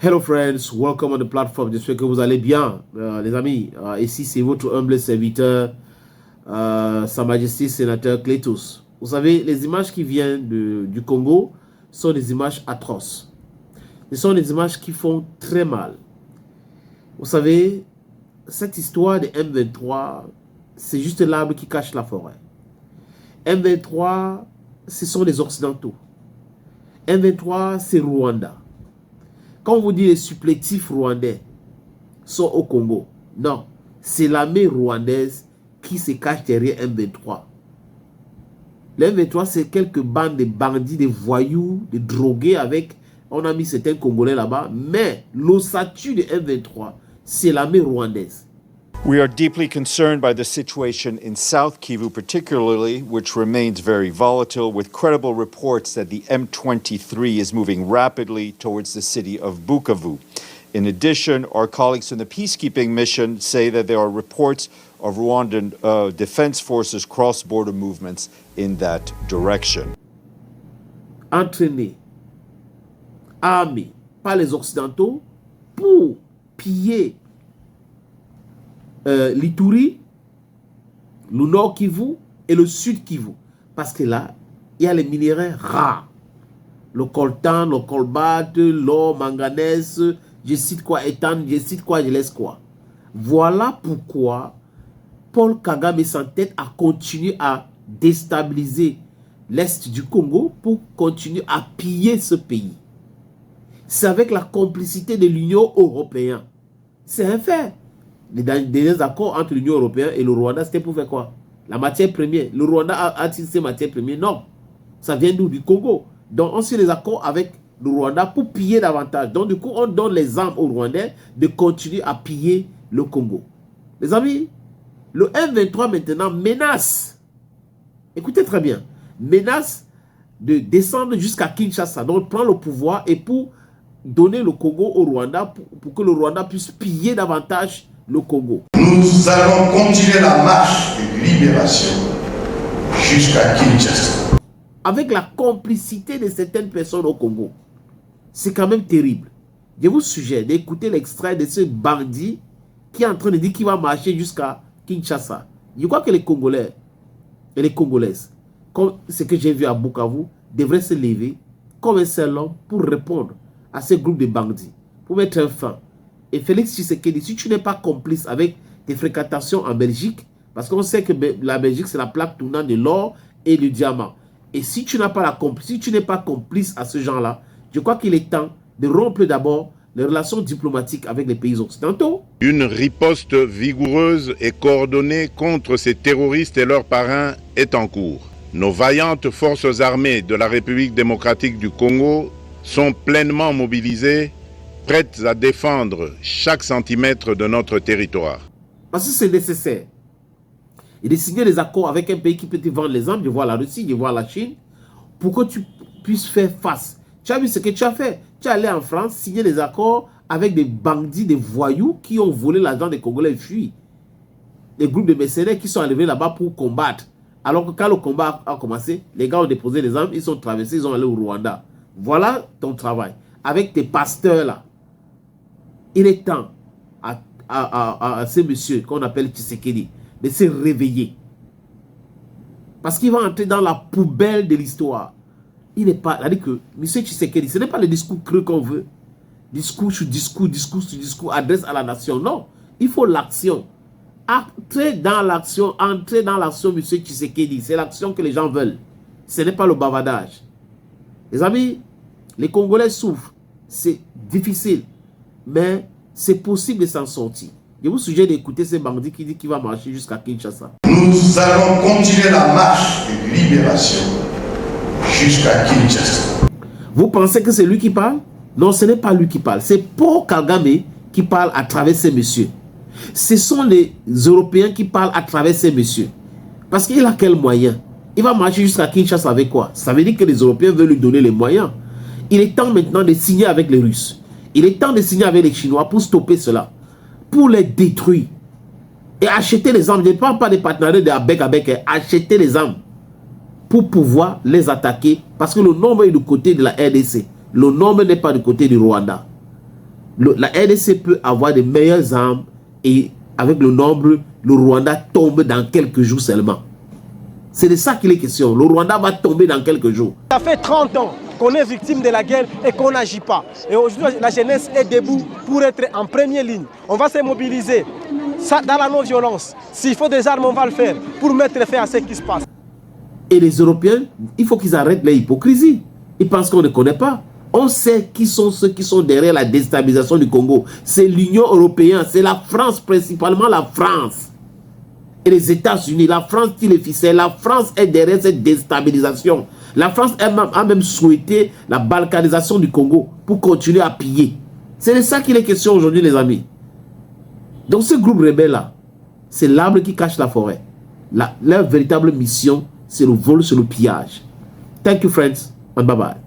Hello friends, welcome on the platform. J'espère que vous allez bien, les amis. Ici, c'est votre humble serviteur, Sa Majesté Sénateur Clétos. Vous savez, les images qui viennent du Congo sont des images atroces. Ce sont des images qui font très mal. Vous savez, cette histoire de M23, c'est juste l'arbre qui cache la forêt. M23, ce sont les Occidentaux. M23, c'est Rwanda. Quand on vous dit les supplétifs rwandais sont au Congo, non, c'est l'armée rwandaise qui se cache derrière M23. Le M23, c'est quelques bandes de bandits, de voyous, de drogués avec, on a mis certains Congolais là-bas, mais l'ossature de M23, c'est l'armée rwandaise. We are deeply concerned by the situation in South Kivu particularly, which remains very volatile, with credible reports that the M23 is moving rapidly towards the city of Bukavu. In addition, our colleagues in the peacekeeping mission say that there are reports of Rwandan Defense Forces cross-border movements in that direction. Entraînés, armés par les Occidentaux pour piller l'Ituri, le Nord Kivu et le Sud Kivu. Parce que là, il y a les minéraux rares. Le coltan, le colbate, l'or, manganèse, je cite quoi, éthane, je cite quoi, je laisse quoi. Voilà pourquoi Paul Kagame s'entête à continuer à déstabiliser l'Est du Congo pour continuer à piller ce pays. C'est avec la complicité de l'Union européenne. C'est un fait. Les derniers accords entre l'Union européenne et le Rwanda, c'était pour faire quoi? La matière première. Le Rwanda a utilisé matière première? Non. Ça vient d'où? Du Congo. Donc, on signe les accords avec le Rwanda pour piller davantage. Donc, du coup, on donne les armes aux Rwandais de continuer à piller le Congo. Les amis, le M23 maintenant menace, écoutez très bien, menace de descendre jusqu'à Kinshasa. Donc, prend le pouvoir et pour donner le Congo au Rwanda, pour que le Rwanda puisse piller davantage le Congo. Nous allons continuer la marche de libération jusqu'à Kinshasa. Avec la complicité de certaines personnes au Congo. C'est quand même terrible. Je vous suggère d'écouter l'extrait de ce bandit qui est en train de dire qu'il va marcher jusqu'à Kinshasa. Je crois que les Congolais et les Congolaises, comme ce que j'ai vu à Bukavu, devraient se lever comme un seul homme pour répondre à ce groupe de bandits, pour mettre un fin. Et Félix Tshisekedi, si tu n'es pas complice avec tes fréquentations en Belgique, parce qu'on sait que la Belgique, c'est la plaque tournante de l'or et du diamant. Et si tu n'as pas la complice, si tu n'es pas complice à ce genre-là, je crois qu'il est temps de rompre d'abord les relations diplomatiques avec les pays occidentaux. Une riposte vigoureuse et coordonnée contre ces terroristes et leurs parrains est en cours. Nos vaillantes forces armées de la République démocratique du Congo sont pleinement mobilisées, prêtes à défendre chaque centimètre de notre territoire. Parce que c'est nécessaire. Et de signer des accords avec un pays qui peut te vendre les armes, je vois la Russie, je vois la Chine, pour que tu puisses faire face. Tu as vu ce que tu as fait. Tu es allé en France signer des accords avec des bandits, des voyous qui ont volé l'argent des Congolais et fui. Des groupes de mercenaires qui sont arrivés là-bas pour combattre. Alors que quand le combat a commencé, les gars ont déposé les armes, ils sont traversés, ils sont allés au Rwanda. Voilà ton travail. Avec tes pasteurs là. Il est temps à ces messieurs qu'on appelle Tshisekedi de se réveiller. Parce qu'il va entrer dans la poubelle de l'histoire. Il n'est pas... C'est-à-dire que M. Tshisekedi, ce n'est pas le discours creux qu'on veut. Discours sur discours, discours sur discours, adresse à la nation. Non, il faut l'action. Entrer dans l'action, M. Tshisekedi. C'est l'action que les gens veulent. Ce n'est pas le bavardage. Les amis, les Congolais souffrent. C'est difficile. Mais c'est possible de s'en sortir. Je vous suggère d'écouter ce bandit qui dit qu'il va marcher jusqu'à Kinshasa. Nous allons continuer la marche de libération jusqu'à Kinshasa. Vous pensez que c'est lui qui parle? Non, ce n'est pas lui qui parle. C'est Paul Kagame qui parle à travers ces messieurs. Ce sont les Européens qui parlent à travers ces messieurs. Parce qu'il a quel moyen? Il va marcher jusqu'à Kinshasa avec quoi? Ça veut dire que les Européens veulent lui donner les moyens. Il est temps maintenant de signer avec les Russes. Il est temps de signer avec les Chinois pour stopper cela. Pour les détruire. Et acheter les armes. Je ne parle pas des partenariats de avec. Acheter les armes. Pour pouvoir les attaquer. Parce que le nombre est du côté de la RDC. Le nombre n'est pas du côté du Rwanda. La RDC peut avoir des meilleures armes et avec le nombre, le Rwanda tombe dans quelques jours seulement. C'est de ça qu'il est question. Le Rwanda va tomber dans quelques jours. Ça fait 30 ans qu'on est victime de la guerre et qu'on n'agit pas. Et aujourd'hui, la jeunesse est debout pour être en première ligne. On va se mobiliser dans la non-violence. S'il faut des armes, on va le faire pour mettre fin à ce qui se passe. Et les Européens, il faut qu'ils arrêtent leur hypocrisie. Ils pensent qu'on ne connaît pas. On sait qui sont ceux qui sont derrière la déstabilisation du Congo. C'est l'Union européenne, c'est la France, principalement la France. Et les États-Unis, la France tire les ficelles. La France est derrière cette déstabilisation. La France a même souhaité la balkanisation du Congo pour continuer à piller. C'est de ça qu'il est question aujourd'hui, les amis. Donc ce groupe rebelle-là, c'est l'arbre qui cache la forêt. Leur véritable mission, c'est le vol, c'est le pillage. Thank you, friends, and bye-bye.